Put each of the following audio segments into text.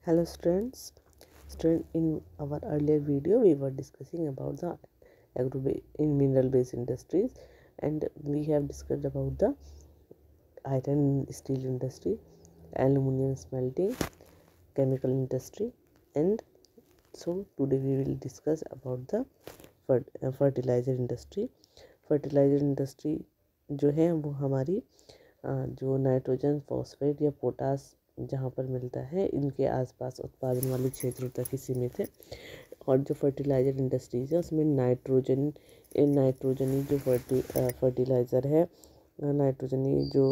Hello students. In our earlier video we were discussing about the in mineral based industries, and we have discussed about the iron steel industry, aluminum smelting, chemical industry, and so today we will discuss about the fertilizer industry. Fertiliser industry जो है वो हमारी जो nitrogen, phosphate या potash जहाँ पर मिलता है इनके आसपास उत्पादन वाले क्षेत्रों तक ही सीमित है। और जो फर्टिलाइजर इंडस्ट्रीज है उसमें नाइट्रोजनी जो फर्टिलाइज़र है, नाइट्रोजनी जो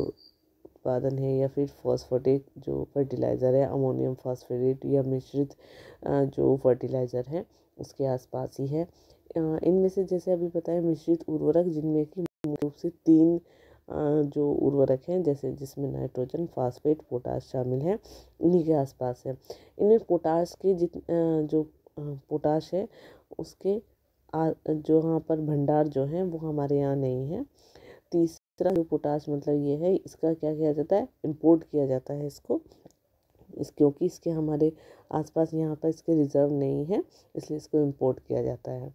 उत्पादन है, या फिर फॉस्फेटिक जो फर्टिलाइज़र है, अमोनियम फॉस्फेट या मिश्रित जो फर्टिलाइज़र है उसके आसपास ही है। इनमें से जैसे अभी बताया मिश्रित उर्वरक, जिनमें कि मुख्य रूप से 3 जो उर्वरक हैं, जैसे जिसमें नाइट्रोजन, फास्फेट, पोटाश शामिल है, इन्हीं के आसपास है। इनमें पोटाश के जो पोटाश है उसके जो यहाँ पर भंडार जो है वो हमारे यहाँ नहीं है। तीसरा जो पोटाश मतलब ये है, इसका क्या किया जाता है, इम्पोर्ट किया जाता है इसको, क्योंकि इसके हमारे आसपास यहाँ पर इसके रिजर्व नहीं है, इसलिए इसको इम्पोर्ट किया जाता है।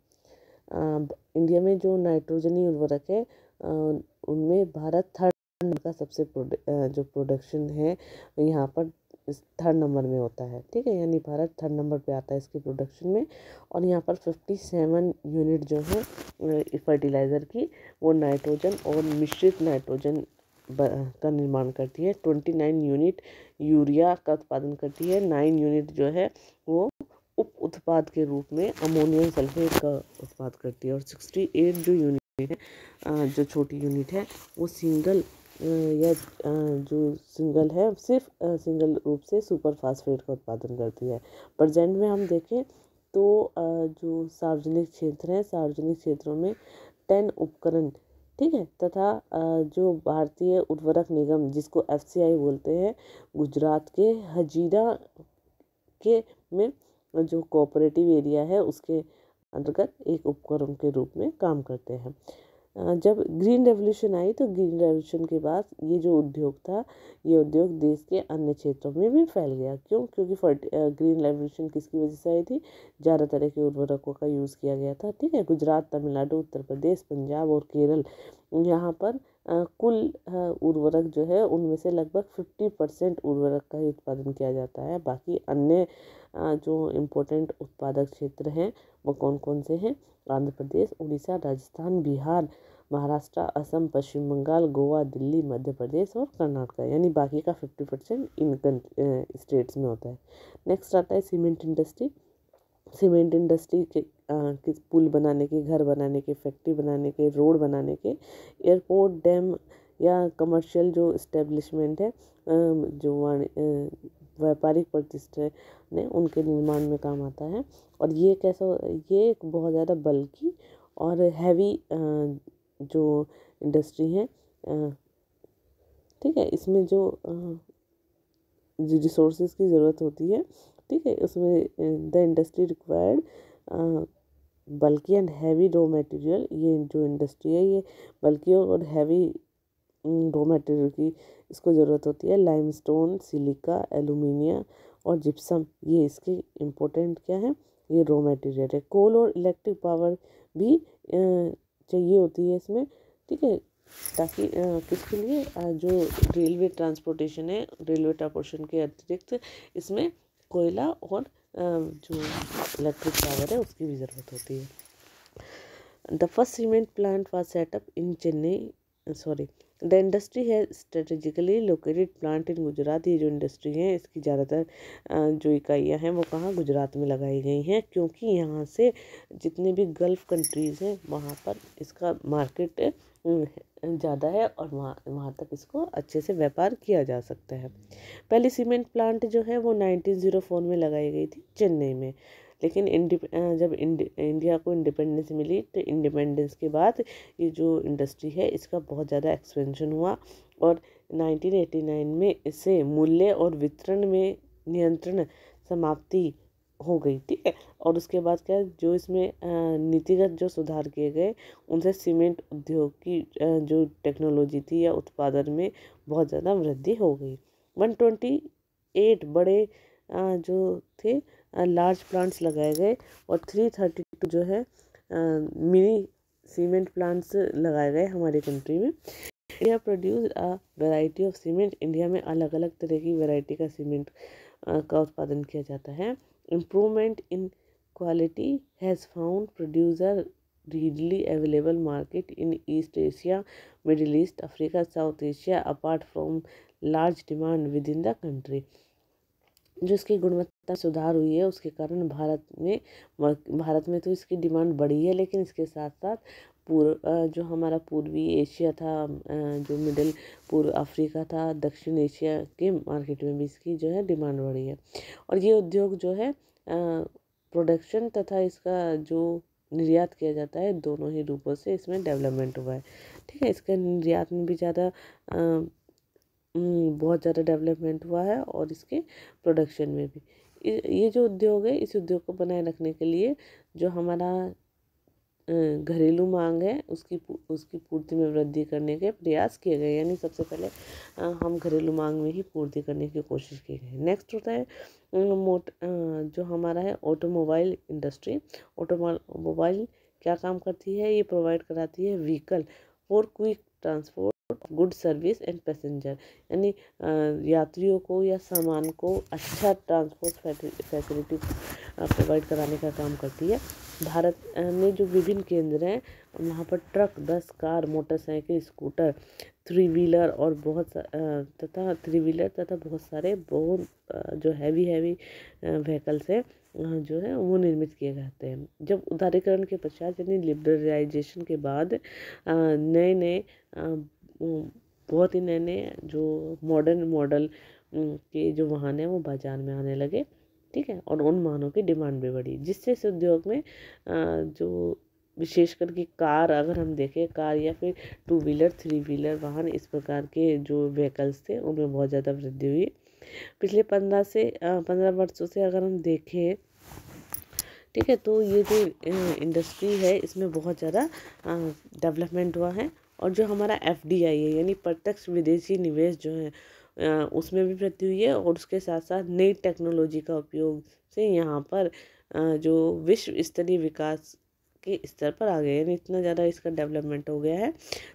इंडिया में जो नाइट्रोजनी उर्वरक है उनमें भारत थर्ड नंबर का सबसे जो प्रोडक्शन है यहाँ पर थर्ड नंबर में होता है। ठीक है, यानी भारत थर्ड नंबर पे आता है इसके प्रोडक्शन में। और यहाँ पर 57 यूनिट जो है फर्टिलाइज़र की, वो नाइट्रोजन और मिश्रित नाइट्रोजन का निर्माण करती है। 29 यूनिट यूरिया का उत्पादन करती है। 9 यूनिट जो है वो उप उत्पाद के रूप में अमोनियम सल्फेट का उत्पाद करती है। और 68 जो यूनिट है, जो छोटी यूनिट है, वो सिंगल जो सिंगल है, सिर्फ सिंगल रूप से सुपर फास्फेट का उत्पादन करती है। प्रेजेंट में हम देखें तो जो सार्वजनिक क्षेत्र हैं, सार्वजनिक क्षेत्रों में 10 उपकरण, ठीक है, तथा जो भारतीय उर्वरक निगम जिसको FCI बोलते हैं, गुजरात के हजीरा के में जो कोऑपरेटिव एरिया है उसके अंतर्गत एक उपकरण के रूप में काम करते हैं। जब ग्रीन रेवोल्यूशन आई तो ग्रीन रेवोल्यूशन के बाद ये जो उद्योग था, ये उद्योग देश के अन्य क्षेत्रों में भी फैल गया। क्यों? क्योंकि ग्रीन रेवोल्यूशन किसकी वजह से आई थी? ज़्यादा तरह के उर्वरकों का यूज़ किया गया था। ठीक है, गुजरात, तमिलनाडु, उत्तर प्रदेश, पंजाब और केरल, यहाँ पर कुल उर्वरक जो है उनमें से लगभग 50% उर्वरक का ही उत्पादन किया जाता है। बाकी अन्य जो इम्पोर्टेंट उत्पादक क्षेत्र हैं वो कौन कौन से हैं? आंध्र प्रदेश, उड़ीसा, राजस्थान, बिहार, महाराष्ट्र, असम, पश्चिम बंगाल, गोवा, दिल्ली, मध्य प्रदेश और कर्नाटक, यानी बाकी का 50% इन स्टेट्स में होता है। नेक्स्ट आता है सीमेंट इंडस्ट्री। सीमेंट इंडस्ट्री के पुल बनाने के, घर बनाने के, फैक्ट्री बनाने के, रोड बनाने के, एयरपोर्ट, डैम या कमर्शियल जो इस्टेब्लिशमेंट है, जो व्यापारिक प्रतिष्ठान है, उनके निर्माण में काम आता है। और ये ये एक बहुत ज़्यादा बल्कि और हैवी जो इंडस्ट्री है। ठीक है, इसमें जो रिसोर्सेज की ज़रूरत होती है, ठीक है, उसमें द इंडस्ट्री रिक्वायर्ड बल्कि एंड हैवी रॉ मटेरियल। ये जो इंडस्ट्री है ये बल्कि और हैवी रॉ मटेरियल की इसको ज़रूरत होती है। लाइमस्टोन, सिलिका, एल्यूमिनियम और जिप्सम, ये इसके इम्पोर्टेंट क्या है, ये रॉ मटेरियल है। कोल और इलेक्ट्रिक पावर भी चाहिए होती है इसमें। ठीक है, ताकि किसके लिए, जो रेलवे ट्रांसपोर्टेशन है, रेलवे ट्रांसपोर्टेशन के अतिरिक्त इसमें कोयला और जो इलेक्ट्रिक पावर है उसकी भी ज़रूरत होती है। The first cement plant was set up in Chennai, the industry है strategically located plant in Gujarat. ये जो इंडस्ट्री है इसकी ज़्यादातर जो इकाइयाँ हैं वो कहाँ, गुजरात में लगाई गई हैं, क्योंकि यहाँ से जितने भी गल्फ़ कंट्रीज़ हैं वहाँ पर इसका मार्केट ज़्यादा है और वहाँ तक इसको अच्छे से व्यापार किया जा सकता है। पहली सीमेंट प्लांट जो है वो 1904 में लगाई गई थी चेन्नई में। लेकिन जब इंडिया को इंडिपेंडेंस मिली तो इंडिपेंडेंस के बाद ये जो इंडस्ट्री है इसका बहुत ज़्यादा एक्सपेंशन हुआ और 1989 में इससे मूल्य और वितरण में नियंत्रण समाप्ति हो गई। ठीक है, और उसके बाद क्या, जो इसमें नीतिगत जो सुधार किए गए उनसे सीमेंट उद्योग की जो टेक्नोलॉजी थी या उत्पादन में बहुत ज़्यादा वृद्धि हो गई। 128 बड़े जो थे लार्ज प्लांट्स लगाए गए और 332 जो है मिनी सीमेंट प्लांट्स लगाए गए हमारी कंट्री में। India produce a variety of cement. India में अलग अलग तरह की वैरायटी का सीमेंट का उत्पादन किया जाता है। Improvement in quality has found producer readily available market in East Asia, Middle East, Africa, South Asia, apart from large demand within the country। जो इसकी गुणवत्ता सुधार हुई है उसके कारण भारत में तो इसकी डिमांड बढ़ी है, लेकिन इसके साथ साथ जो हमारा पूर्वी एशिया था, जो मिडिल पूर्व अफ्रीका था, दक्षिण एशिया के मार्केट में भी इसकी जो है डिमांड बढ़ी है। और ये उद्योग जो है प्रोडक्शन तथा इसका जो निर्यात किया जाता है, दोनों ही रूपों से इसमें डेवलपमेंट हुआ है। ठीक है, इसके निर्यात में भी बहुत ज़्यादा डेवलपमेंट हुआ है और इसके प्रोडक्शन में भी। ये जो उद्योग है, इस उद्योग को बनाए रखने के लिए जो हमारा घरेलू मांग है उसकी पूर्ति में वृद्धि करने के प्रयास किए गए। यानी सबसे पहले हम घरेलू मांग में ही पूर्ति करने की कोशिश की गई। नेक्स्ट होता है जो हमारा है ऑटोमोबाइल इंडस्ट्री। ऑटोमोबाइल क्या काम करती है? ये प्रोवाइड कराती है vehicle for quick transport good service and passenger. यानी यात्रियों को या सामान को अच्छा ट्रांसपोर्ट फैसिलिटी प्रोवाइड कराने का काम करती है। भारत में जो विभिन्न केंद्र हैं वहाँ पर ट्रक, बस, car, motorcycle, scooter, three wheeler तथा बहुत सारे जो हैवी व्हीकल्स हैं जो है वो निर्मित किए जाते हैं। जब उदारीकरण के पश्चात यानी लिबरलाइजेशन के बाद बहुत ही नए जो मॉडर्न मॉडल के जो वाहन हैं वो बाजार में आने लगे। ठीक है, और उन वाहनों की डिमांड भी बढ़ी, जिससे इस उद्योग में जो विशेषकर कि कार, अगर हम देखें कार या फिर टू व्हीलर, थ्री व्हीलर वाहन, इस प्रकार के जो व्हीकल्स थे उनमें बहुत ज़्यादा वृद्धि हुई। पिछले 15 वर्षों से अगर हम देखें, ठीक है, तो ये जो इंडस्ट्री है इसमें बहुत ज़्यादा डेवलपमेंट हुआ है। और जो हमारा FDI है यानी प्रत्यक्ष विदेशी निवेश जो है उसमें भी वृद्धि हुई है। और उसके साथ साथ नई टेक्नोलॉजी का उपयोग से यहाँ पर जो विश्व स्तरीय विकास के स्तर पर आ गए, यानी इतना ज़्यादा इसका डेवलपमेंट हो गया है।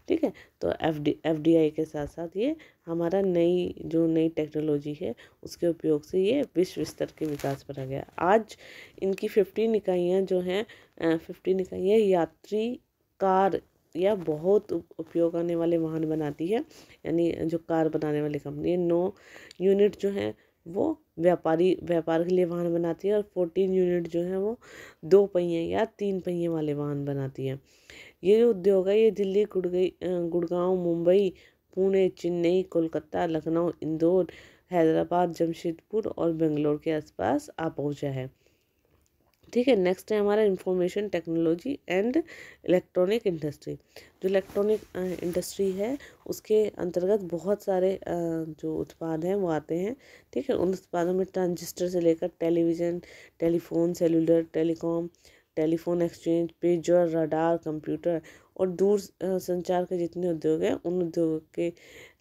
ठीक है, तो FDI के साथ साथ ये हमारा नई टेक्नोलॉजी है उसके उपयोग से ये विश्व स्तर के विकास पर आ गया। आज इनकी 15 इकाइयाँ जो हैं 15 इकाइयाँ यात्री कार या बहुत उपयोग आने वाले वाहन बनाती है। यानी जो कार बनाने वाली कंपनी है 9 यूनिट जो है वो व्यापार के लिए वाहन बनाती है और 14 यूनिट जो है वो 2 पहिए या 3 पहिए वाले वाहन बनाती है। ये जो उद्योग है ये दिल्ली, गुड़गांव, मुंबई, पुणे, चेन्नई, कोलकाता, लखनऊ, इंदौर, हैदराबाद, जमशेदपुर और बेंगलोर के आसपास आ पहुँचा है। ठीक है, नेक्स्ट है हमारा information technology and electronic industry. जो इलेक्ट्रॉनिक इंडस्ट्री है उसके अंतर्गत बहुत सारे जो उत्पाद हैं वो आते हैं। ठीक है, उन उत्पादों में ट्रांजिस्टर से लेकर television, telephone, cellular, telecom, telephone exchange, pager, radar, computer और दूर संचार के जितने उद्योग हैं उन उद्योगों के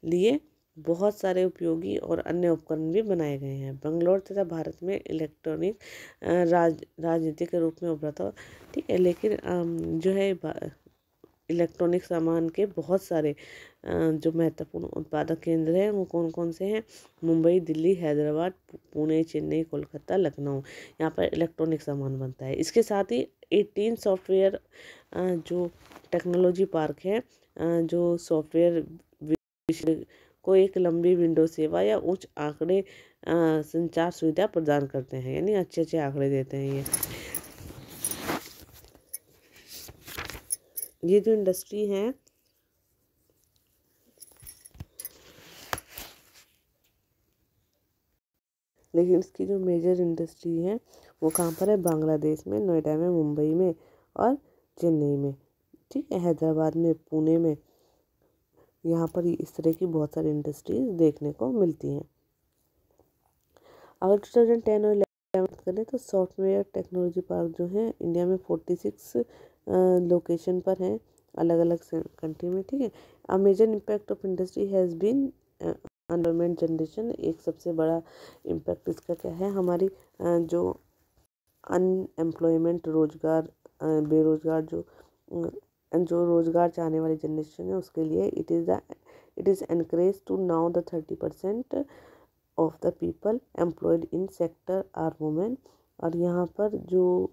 लिए बहुत सारे उपयोगी और अन्य उपकरण भी बनाए गए हैं। बेंगलोर तथा भारत में इलेक्ट्रॉनिक राजनीति के रूप में उभरा था। ठीक है, लेकिन जो है इलेक्ट्रॉनिक सामान के बहुत सारे जो महत्वपूर्ण उत्पादक केंद्र हैं वो कौन कौन से हैं? मुंबई, दिल्ली, हैदराबाद, पुणे, चेन्नई, कोलकाता, लखनऊ, यहाँ पर इलेक्ट्रॉनिक सामान बनता है। इसके साथ ही 18 सॉफ्टवेयर जो टेक्नोलॉजी पार्क है जो सॉफ्टवेयर को एक लंबी विंडो सेवा या उच्च आंकड़े संचार सुविधा प्रदान करते हैं, यानी अच्छे आंकड़े देते हैं। ये जो इंडस्ट्री है लेकिन इसकी जो मेजर इंडस्ट्री है वो कहाँ पर है? बांग्लादेश में, नोएडा में, मुंबई में और चेन्नई में। ठीक है, हैदराबाद में, पुणे में, यहाँ पर इस तरह की बहुत सारी इंडस्ट्रीज देखने को मिलती हैं। अगर 2010 और 11 करें तो सॉफ्टवेयर टेक्नोलॉजी पार्क जो है इंडिया में 46 लोकेशन पर हैं अलग अलग कंट्री में। ठीक है, a major impact of industry has been unemployment generation, एक सबसे बड़ा इम्पैक्ट इसका क्या है, हमारी जो अनएम्प्लॉयमेंट, रोजगार, बेरोजगार जो रोजगार चाहने वाली जनरेशन है उसके लिए it is encourage to now the 30% of the people employed in sector are women. और यहाँ पर जो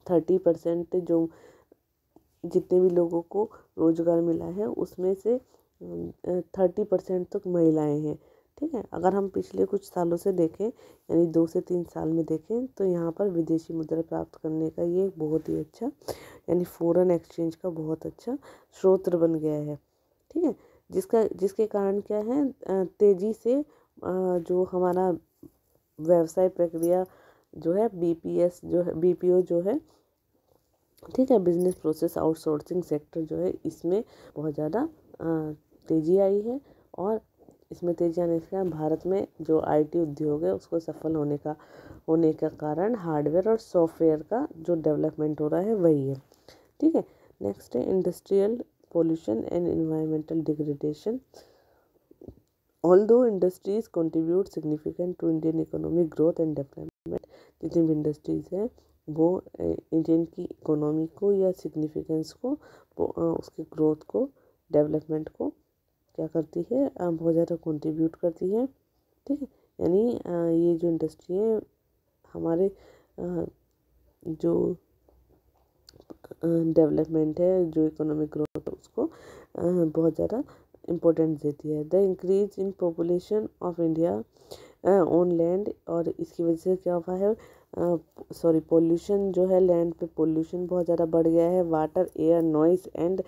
30% जो जितने भी लोगों को रोजगार मिला है उसमें से 30% तक महिलाएं हैं। ठीक है, अगर हम पिछले कुछ सालों से देखें, यानी 2 से 3 साल में देखें, तो यहाँ पर विदेशी मुद्रा प्राप्त करने का ये बहुत ही अच्छा, यानी फॉरेन एक्सचेंज का बहुत अच्छा स्रोत बन गया है। ठीक है, जिसके कारण क्या है, तेज़ी से जो हमारा व्यवसाय प्रक्रिया जो है, बीपीओ जो है, ठीक है, बिजनेस प्रोसेस आउटसोर्सिंग सेक्टर जो है, इसमें बहुत ज़्यादा तेज़ी आई है। और इसमें तेज़ी आने से भारत में जो आईटी उद्योग है उसको सफल होने का कारण हार्डवेयर और सॉफ्टवेयर का जो डेवलपमेंट हो रहा है वही है। ठीक है, नेक्स्ट है industrial pollution and environmental degradation. Although industries contribute significant to Indian economic growth and development, जितनी भी इंडस्ट्रीज हैं वो इंडियन की इकोनॉमी को या सिग्निफिकेंस को, उसकी ग्रोथ को, डेवलपमेंट को क्या करती है, बहुत ज़्यादा कंट्रीब्यूट करती है। ठीक है, यानी ये जो इंडस्ट्री है हमारे जो डेवलपमेंट है, जो इकोनॉमिक ग्रोथ है, उसको बहुत ज़्यादा इम्पोर्टेंस देती है। The increase in population of India on land, और इसकी वजह से क्या हुआ है, पोल्यूशन जो है, लैंड पे पोल्यूशन बहुत ज़्यादा बढ़ गया है, वाटर, एयर, नॉइस एंड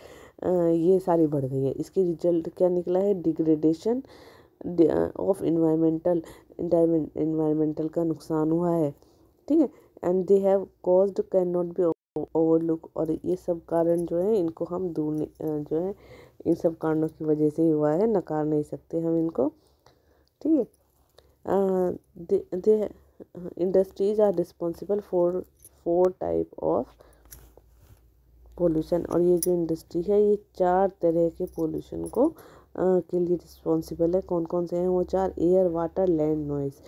ये सारी बढ़ गई है। इसके रिजल्ट क्या निकला है, डिग्रेडेशन ऑफ इन्वायरमेंटल का नुकसान हुआ है। ठीक है, and they have caused can not be overlook, और ये सब कारण जो है इनको हम जो है इन सब कारणों की वजह से ही हुआ है, नकार नहीं सकते हम इनको। ठीक है, they industries are responsible for 4 type of pollution, और ये जो इंडस्ट्री है ये 4 तरह के पोल्यूशन को के लिए रिस्पॉन्सिबल है। कौन कौन से हैं वो 4, air, water, land, noise.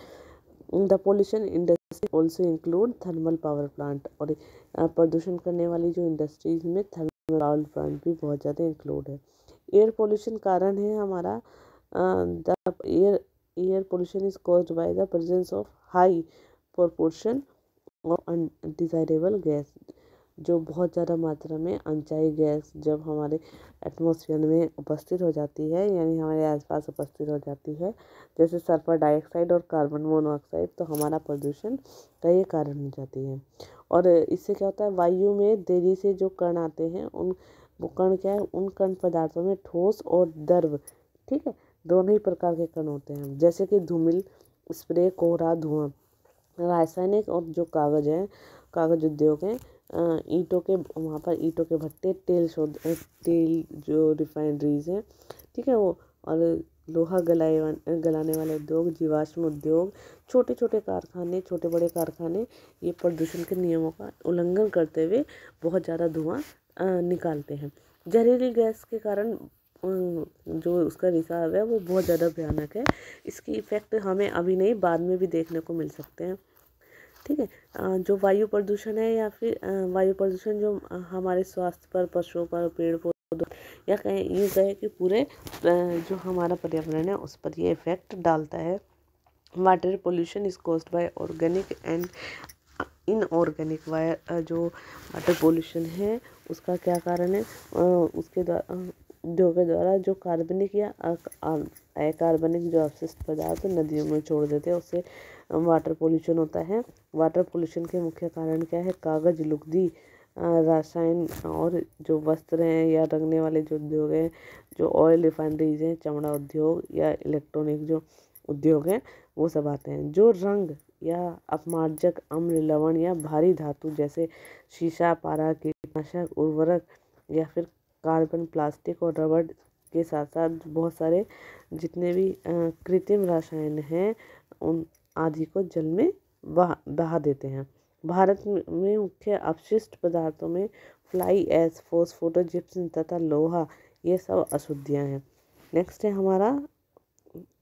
The pollution industry also include thermal power plant, और प्रदूषण करने वाली जो इंडस्ट्रीज में थर्मल पावर प्लांट भी बहुत ज़्यादा इंक्लूड है। एयर पोल्यूशन कारण है हमारा the air pollution is caused by the presence of high proportion of undesirable gas, जो बहुत ज़्यादा मात्रा में अनचाही गैस जब हमारे एटमॉस्फेयर में उपस्थित हो जाती है, यानी हमारे आसपास उपस्थित हो जाती है, जैसे सल्फर डाइऑक्साइड और कार्बन मोनोऑक्साइड, तो हमारा प्रदूषण का ये कारण हो जाती है। और इससे क्या होता है, वायु में देरी से जो कण आते हैं, वो कण क्या है, उन कण पदार्थों में ठोस और द्रव, ठीक है, दोनों ही प्रकार के कण होते हैं, जैसे कि धूमिल, स्प्रे, कोहरा, धुआं। रासायनिक और जो कागज उद्योग हैं, ईंटों के वहाँ पर ईंटों के भट्टे, तेल जो रिफाइनरीज हैं, ठीक है वो, और लोहा गलाने वाले उद्योग, जीवाश्म उद्योग, छोटे छोटे बड़े कारखाने, ये प्रदूषण के नियमों का उल्लंघन करते हुए बहुत ज़्यादा धुआं निकालते हैं। जहरीली गैस के कारण जो उसका रिसाव है वो बहुत ज़्यादा भयानक है। इसकी इफ़ेक्ट हमें अभी नहीं, बाद में भी देखने को मिल सकते हैं। ठीक है, जो वायु प्रदूषण है, या फिर वायु प्रदूषण जो हमारे स्वास्थ्य पर, पशुओं पर, पेड़ पौधों, या कहें यूँ कहें कि पूरे जो हमारा पर्यावरण है उस पर ये इफेक्ट डालता है। Water pollution is caused by organic and inorganic जो वाटर पोल्यूशन है उसका क्या कारण है, उसके उद्योग के द्वारा जो कार्बनिक या अकार्बनिक जो अपशिष्ट पदार्थ नदियों में छोड़ देते हैं, उससे वाटर पोल्यूशन होता है। वाटर पोल्यूशन के मुख्य कारण क्या है, कागज, लुगदी, रसायन, और जो वस्त्र हैं या रंगने वाले जो उद्योग हैं, जो ऑयल रिफाइनरीज हैं, चमड़ा उद्योग या इलेक्ट्रॉनिक जो उद्योग हैं, वो सब आते हैं। जो रंग या अपमार्जक, अम्ल, लवण या भारी धातु जैसे शीशा, पारा, कीटनाशक, उर्वरक, या फिर कार्बन, प्लास्टिक और रबड़ के साथ साथ बहुत सारे जितने भी कृत्रिम रसायन हैं उन आदि को जल में बहा देते हैं। भारत में मुख्य अपशिष्ट पदार्थों में फ्लाई ऐश, फॉस्फोरस, जिप्सम तथा लोहा, ये सब अशुद्धियाँ हैं। नेक्स्ट है हमारा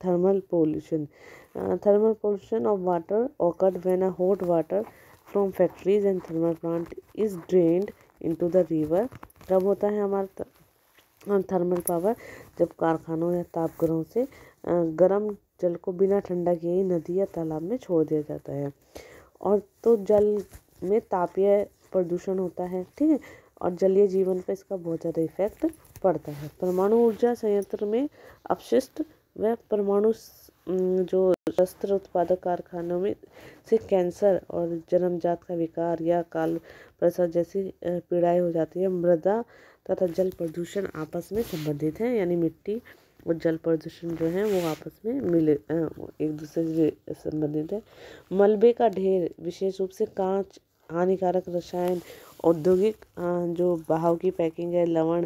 thermal pollution. Thermal pollution of water occurred when a hot water from factories and thermal plant is drained into the river. कब होता है हमारा थर्मल पावर? जब कारखानों या तापगृहों से गर्म जल को बिना ठंडा किए ही नदी या तालाब में छोड़ दिया जाता है। और तो जल में तापीय प्रदूषण होता है, ठीक है, और जलीय जीवन पर इसका बहुत ज़्यादा इफेक्ट पड़ता है। परमाणु ऊर्जा संयंत्र में अपशिष्ट व परमाणु जो शस्त्र उत्पादक कारखानों में से कैंसर और जन्मजात का विकार या काल प्रसव जैसी पीड़ाएं हो जाती है। मृदा तथा जल प्रदूषण आपस में संबंधित हैं, यानी मिट्टी और जल प्रदूषण जो है वो आपस में एक दूसरे से संबंधित है। मलबे का ढेर, विशेष रूप से कांच, हानिकारक रसायन, औद्योगिक जो बहाव की पैकिंग है, लवण,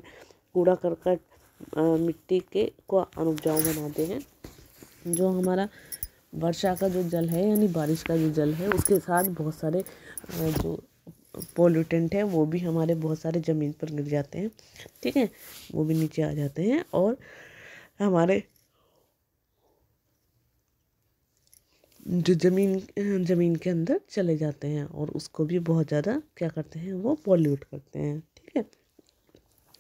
कूड़ा करकट मिट्टी के को अनुपजाऊ बनाते हैं। जो हमारा वर्षा का जो जल है यानी बारिश का जो जल है उसके साथ बहुत सारे जो पोल्यूटेंट है वो भी हमारे बहुत सारे ज़मीन पर गिर जाते हैं, ठीक है, वो भी नीचे आ जाते हैं और हमारे जो ज़मीन के अंदर चले जाते हैं और उसको भी बहुत ज़्यादा क्या करते हैं, वो पॉल्यूट करते हैं, ठीक है।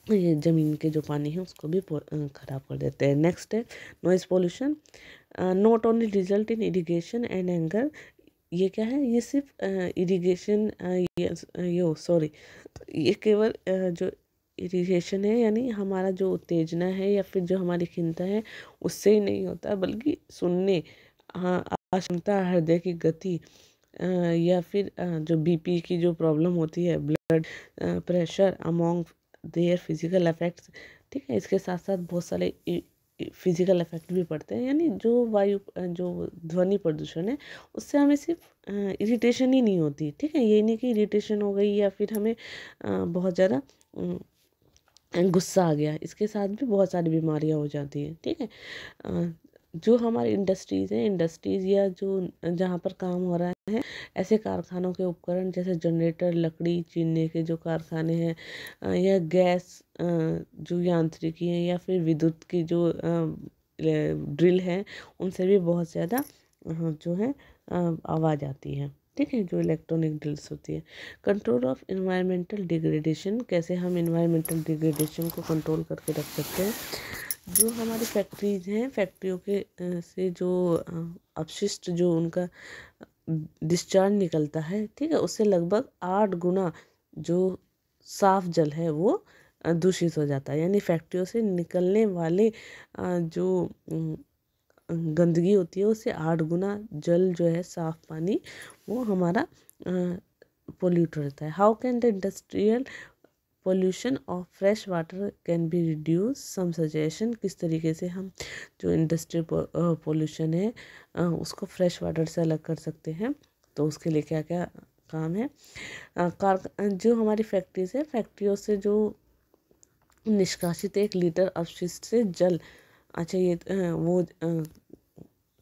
ये ज़मीन के जो पानी है उसको भी ख़राब कर देते हैं। नेक्स्ट है noise pollution. Not only result in irrigation and anger. ये क्या है? ये सिर्फ इरिगेशन ये केवल जो इरिगेशन है यानी हमारा जो उत्तेजना है या फिर जो हमारी खिंता है उससे ही नहीं होता, बल्कि सुनने, अक्षमता, हृदय की गति या फिर जो बीपी की जो प्रॉब्लम होती है, blood pressure among their physical effects, ठीक है। इसके साथ साथ बहुत सारे फिजिकल इफेक्ट भी पड़ते हैं, यानी जो वायु जो ध्वनि प्रदूषण है उससे हमें सिर्फ इरिटेशन ही नहीं होती, ठीक है। ये नहीं कि इरिटेशन हो गई या फिर हमें बहुत ज़्यादा गुस्सा आ गया, इसके साथ भी बहुत सारी बीमारियां हो जाती हैं, ठीक है। जो हमारी इंडस्ट्रीज़ हैं, इंडस्ट्रीज़ या जो जहाँ पर काम हो रहा है ऐसे कारखानों के उपकरण जैसे जनरेटर, लकड़ी चीनने के जो कारखाने हैं या गैस जो यांत्रिकी है या फिर विद्युत की जो ड्रिल है उनसे भी बहुत ज़्यादा जो है आवाज़ आती है, ठीक है, जो इलेक्ट्रॉनिक ड्रिल्स होती है। कंट्रोल ऑफ इन्वायरमेंटल डिग्रेडेशन, कैसे हम इन्वायरमेंटल डिग्रेडेशन को कंट्रोल करके रख सकते हैं। जो हमारी फैक्ट्रीज हैं, फैक्ट्रियों के से जो अपशिष्ट जो उनका डिस्चार्ज निकलता है, ठीक है, उससे लगभग 8 गुना जो साफ जल है वो दूषित हो जाता है। यानी फैक्ट्रियों से निकलने वाले जो गंदगी होती है उससे 8 गुना जल जो है, साफ पानी, वो हमारा पोल्यूट रहता है। How can the industrial pollution of fresh water can be reduce, some suggestion, किस तरीके से हम जो इंडस्ट्रियल पोल्यूशन है उसको फ्रेश वाटर से अलग कर सकते हैं। तो उसके लिए क्या क्या काम है? जो हमारी फैक्ट्रीज है, फैक्ट्रियों से जो निष्कासित 1 लीटर अपशिष्ट से जल, अच्छा ये वो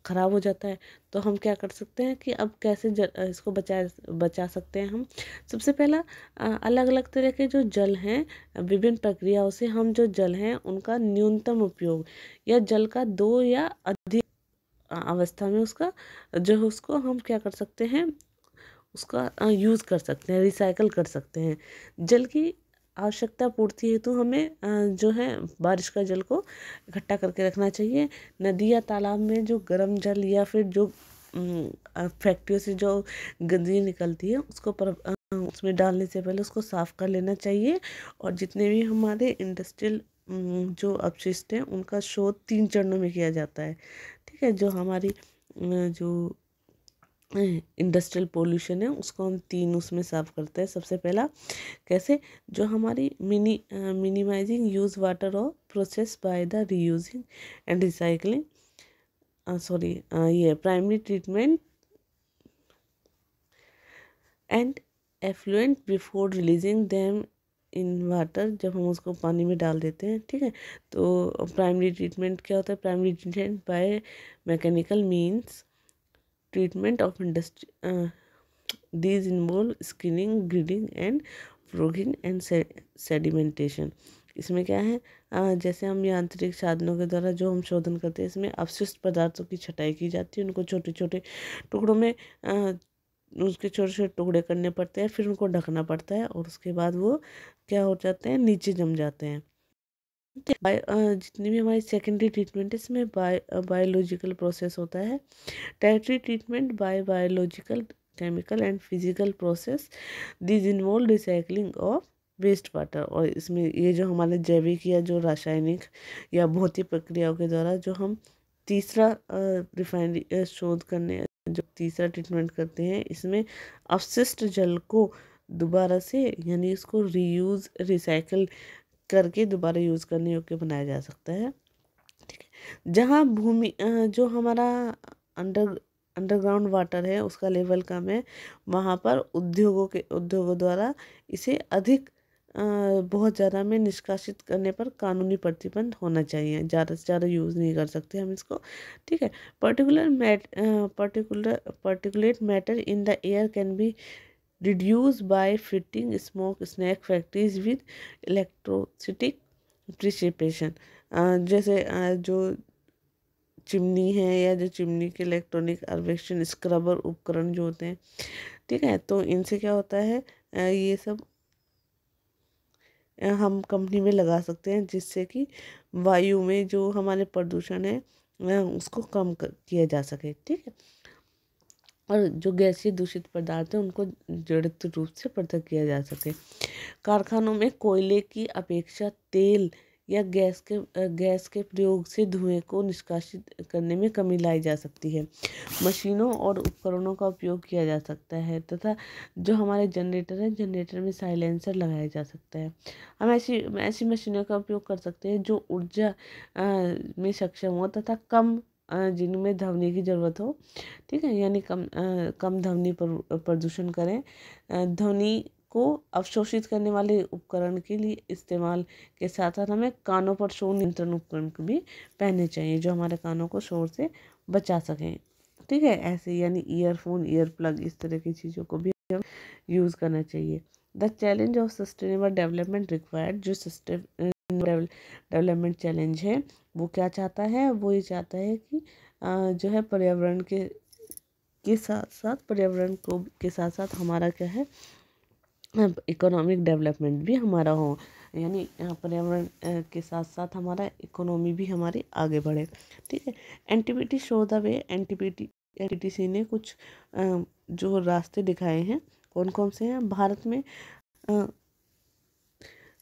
ख़राब हो जाता है, तो हम क्या कर सकते हैं कि अब कैसे इसको बचा सकते हैं हम। सबसे पहला अलग अलग तरह के जो जल हैं, विभिन्न प्रक्रियाओं से हम जो जल हैं उनका न्यूनतम उपयोग या जल का 2 या अधिक अवस्था में उसका जो उसको हम क्या कर सकते हैं, उसका यूज़ कर सकते हैं, रिसाइकल कर सकते हैं। जल की आवश्यकता पूर्ति हेतु हमें जो है बारिश का जल को इकट्ठा करके रखना चाहिए। नदी या तालाब में जो गर्म जल या फिर जो फैक्ट्रियों से जो गंदगी निकलती है उसको उसमें डालने से पहले उसको साफ़ कर लेना चाहिए। और जितने भी हमारे इंडस्ट्रियल जो अपशिष्ट हैं उनका शोध 3 चरणों में किया जाता है, ठीक है। जो हमारी जो इंडस्ट्रियल पोल्यूशन है उसको हम 3 उसमें साफ करते हैं। सबसे पहला कैसे? जो हमारी मिनिमाइजिंग यूज़ वाटर और process by the reusing and recycling, ये primary treatment and effluent before releasing them in water, जब हम उसको पानी में डाल देते हैं, ठीक है। तो प्राइमरी ट्रीटमेंट क्या होता है? Primary treatment by mechanical means treatment of industry, these involve screening, grading and frogging and sedimentation. इसमें क्या है, जैसे हम यांत्रिक साधनों के द्वारा जो हम शोधन करते हैं, इसमें अवशिष्ट पदार्थों की छटाई की जाती है, उनको छोटे छोटे टुकड़ों में उसके छोटे छोटे टुकड़े करने पड़ते हैं, फिर उनको ढकना पड़ता है और उसके बाद वो क्या हो जाते हैं, नीचे जम जाते हैं। जितनी भी हमारी सेकेंडरी ट्रीटमेंट है, इसमें बायोलॉजिकल प्रोसेस होता है। Tertiary treatment biological, chemical and physical process, this involve recycling of waste water. और इसमें ये जो हमारे जैविक या जो रासायनिक या भौतिक प्रक्रियाओं के द्वारा जो हम तीसरा रिफाइनरी शोध करने जो तीसरा ट्रीटमेंट करते हैं, इसमें अपशिष्ट जल को दोबारा से यानी इसको रीयूज रिसाइकल करके दोबारा यूज़ करने योग्य बनाया जा सकता है। ठीक है, जहाँ भूमि जो हमारा अंडरग्राउंड वाटर है उसका लेवल कम है, वहाँ पर उद्योगों द्वारा इसे अधिक बहुत ज़्यादा में निष्कासित करने पर कानूनी प्रतिबंध होना चाहिए। ज़्यादा से ज़्यादा यूज़ नहीं कर सकते हम इसको। ठीक है, particulate matter in the air can be reduced by fitting smoke snack factories with electrostatic precipitation। जैसे जो चिमनी है या जो चिमनी के इलेक्ट्रॉनिक सर्वेक्षण स्क्रबर उपकरण जो होते हैं, ठीक है, तो इनसे क्या होता है, ये सब हम कंपनी में लगा सकते हैं, जिससे कि वायु में जो हमारे प्रदूषण है उसको कम किया जा सके। ठीक है, और जो गैसीय दूषित पदार्थ हैं उनको जड़ित रूप से पृथक किया जा सके। कारखानों में कोयले की अपेक्षा तेल या गैस के प्रयोग से धुएं को निष्कासित करने में कमी लाई जा सकती है। मशीनों और उपकरणों का उपयोग किया जा सकता है तथा जो हमारे जनरेटर हैं, जनरेटर में साइलेंसर लगाया जा सकता है। हम ऐसी मशीनों का उपयोग कर सकते हैं जो ऊर्जा में सक्षम हो तथा कम जिनमें ध्वनि की ज़रूरत हो। ठीक है, यानी कम ध्वनि प्रदूषण करें। ध्वनि को अवशोषित करने वाले उपकरण के लिए इस्तेमाल के साथ साथ हमें कानों पर शोर नियंत्रण उपकरण भी पहनने चाहिए, जो हमारे कानों को शोर से बचा सकें। ठीक है, ऐसे यानी ईयरफोन, ईयर प्लग, इस तरह की चीज़ों को भी हम यूज़ करना चाहिए। The challenge of sustainable development required, जो सस्टेनेबल डेवलपमेंट चैलेंज है वो क्या चाहता है, वो ये चाहता है कि जो है पर्यावरण के साथ साथ हमारा क्या है, इकोनॉमिक डेवलपमेंट भी हमारा हो, यानी पर्यावरण के साथ साथ हमारा इकोनॉमी भी हमारी आगे बढ़े। ठीक है, एनटीपीटी शो द वे, एनटीपीसी ने कुछ जो रास्ते दिखाए हैं, कौन कौन से हैं। भारत में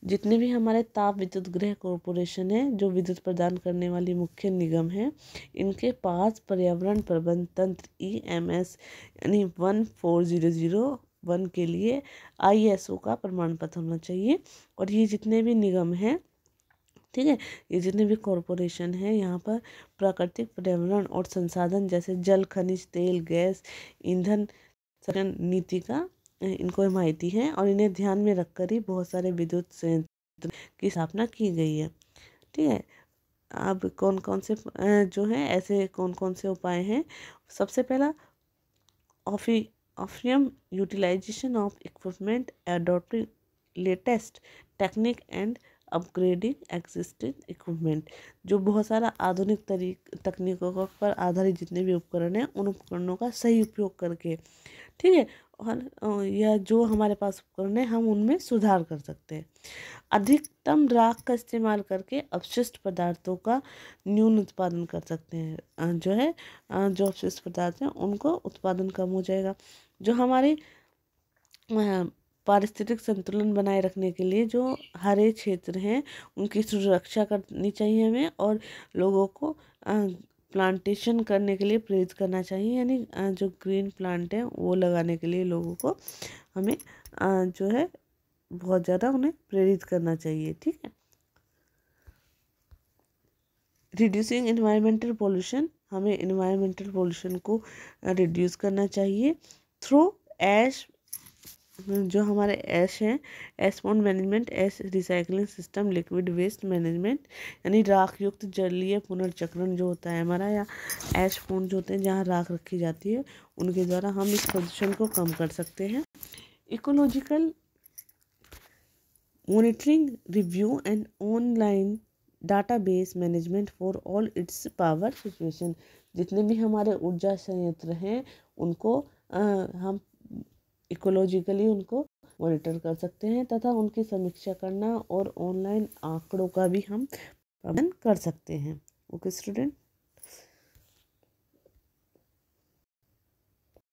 जितने भी हमारे ताप विद्युत गृह कॉरपोरेशन है, जो विद्युत प्रदान करने वाली मुख्य निगम है, इनके पास पर्यावरण प्रबंध तंत्र EMS यानी 14001 के लिए ISO का प्रमाण पत्र होना चाहिए। और ये जितने भी निगम हैं, ठीक है, ये जितने भी कॉरपोरेशन है, यहाँ पर प्राकृतिक पर्यावरण और संसाधन जैसे जल, खनिज, तेल, गैस, ईंधन नीति का इनको हिमायती है और इन्हें ध्यान में रखकर ही बहुत सारे विद्युत संयंत्र की स्थापना की गई है। ठीक है, अब कौन कौन से जो है ऐसे कौन कौन से उपाय हैं। सबसे पहला, optimum utilisation of equipment, adopting latest technique and upgrading existing equipment. जो बहुत सारा आधुनिक तकनीकों पर आधारित जितने भी उपकरण हैं, उन उपकरणों का सही उपयोग करके, ठीक है, और या जो हमारे पास उपकरण है हम उनमें सुधार कर सकते हैं। अधिकतम राख का इस्तेमाल करके अपशिष्ट पदार्थों का न्यून उत्पादन कर सकते हैं। जो है जो अपशिष्ट पदार्थ हैं उनको उत्पादन कम हो जाएगा। जो हमारे पारिस्थितिक संतुलन बनाए रखने के लिए जो हरे क्षेत्र हैं उनकी सुरक्षा करनी चाहिए हमें, और लोगों को प्लांटेशन करने के लिए प्रेरित करना चाहिए, यानी जो ग्रीन प्लांट है वो लगाने के लिए लोगों को हमें जो है बहुत ज़्यादा उन्हें प्रेरित करना चाहिए। ठीक है, रिड्यूसिंग इन्वायरमेंटल पोल्यूशन, हमें इन्वायरमेंटल पोल्यूशन को रिड्यूस करना चाहिए थ्रू ऐश, जो हमारे ऐश हैं, ash pond management, ash recycling system, liquid waste management, यानी राख युक्त जलीय पुनर्चक्रण जो होता है हमारा, या ऐश पॉन्ड जो होते हैं जहाँ राख रखी जाती है, उनके द्वारा हम इस प्रदूषण को कम कर सकते हैं। Ecological monitoring, review and online database management for all it's power situation. जितने भी हमारे ऊर्जा संयंत्र हैं उनको हम इकोलॉजिकली उनको मॉनिटर कर सकते हैं तथा उनकी समीक्षा करना और ऑनलाइन आंकड़ों का भी हम प्रबंधन कर सकते हैं। Okay student.